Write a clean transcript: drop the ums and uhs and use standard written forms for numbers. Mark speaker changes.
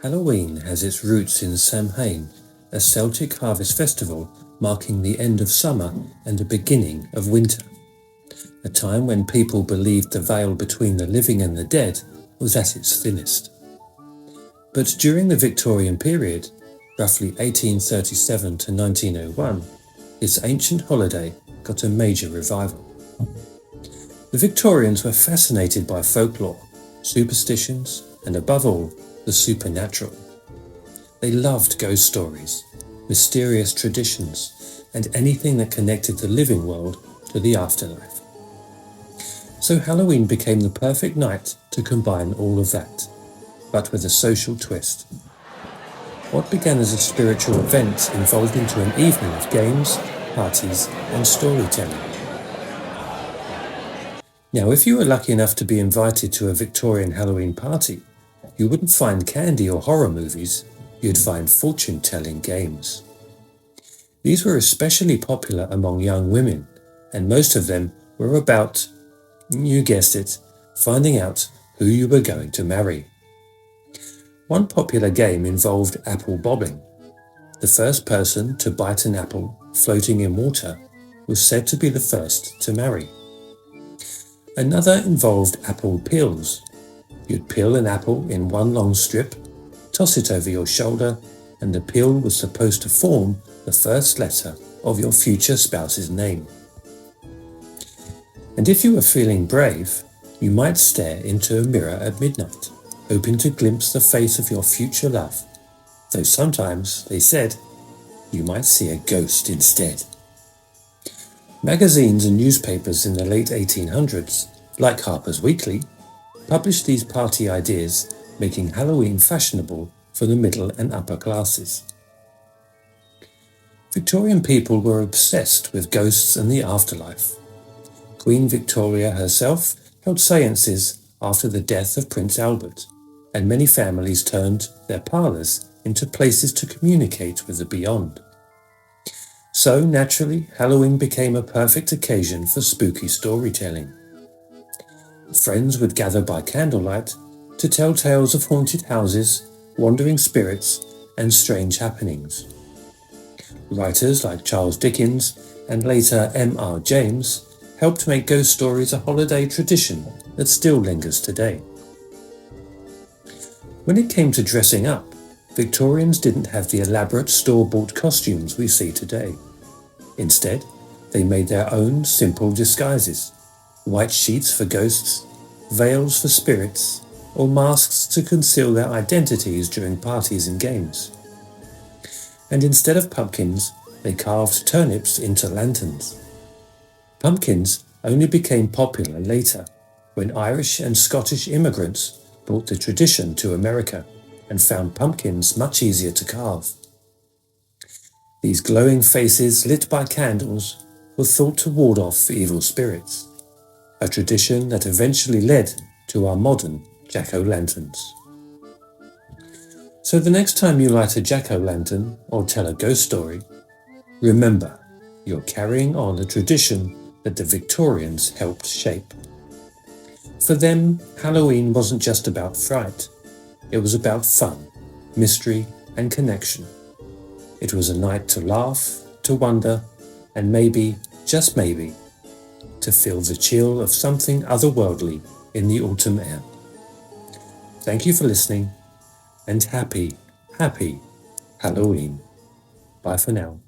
Speaker 1: Halloween has its roots in Samhain, a Celtic harvest festival marking the end of summer and the beginning of winter, a time when people believed the veil between the living and the dead was at its thinnest. But during the Victorian period, roughly 1837 to 1901, this ancient holiday got a major revival. The Victorians were fascinated by folklore, superstitions, and above all, the supernatural. They loved ghost stories, mysterious traditions, and anything that connected the living world to the afterlife. So Halloween became the perfect night to combine all of that, but with a social twist. What began as a spiritual event evolved into an evening of games, parties, and storytelling. Now, if you were lucky enough to be invited to a Victorian Halloween party, you wouldn't find candy or horror movies, you'd find fortune-telling games. These were especially popular among young women, and most of them were about, you guessed it, finding out who you were going to marry. One popular game involved apple bobbing. The first person to bite an apple floating in water was said to be the first to marry. Another involved apple peels. You'd peel an apple in one long strip, toss it over your shoulder, and the peel was supposed to form the first letter of your future spouse's name. And if you were feeling brave, you might stare into a mirror at midnight, hoping to glimpse the face of your future love, though sometimes, they said, you might see a ghost instead. Magazines and newspapers in the late 1800s, like Harper's Weekly, published these party ideas, making Halloween fashionable for the middle and upper classes. Victorian people were obsessed with ghosts and the afterlife. Queen Victoria herself held seances after the death of Prince Albert, and many families turned their parlours into places to communicate with the beyond. So, naturally, Halloween became a perfect occasion for spooky storytelling. Friends would gather by candlelight to tell tales of haunted houses, wandering spirits, and strange happenings. Writers like Charles Dickens and later M.R. James helped make ghost stories a holiday tradition that still lingers today. When it came to dressing up, Victorians didn't have the elaborate store-bought costumes we see today. Instead, they made their own simple disguises: white sheets for ghosts, veils for spirits, or masks to conceal their identities during parties and games. And instead of pumpkins, they carved turnips into lanterns. Pumpkins only became popular later, when Irish and Scottish immigrants brought the tradition to America and found pumpkins much easier to carve. These glowing faces lit by candles were thought to ward off evil spirits, a tradition that eventually led to our modern jack-o'-lanterns. So the next time you light a jack-o'-lantern or tell a ghost story, remember, you're carrying on a tradition that the Victorians helped shape. For them, Halloween wasn't just about fright. It was about fun, mystery, and connection. It was a night to laugh, to wonder, and maybe, just maybe, to feel the chill of something otherworldly in the autumn air. Thank you for listening, and happy Halloween. Bye for now.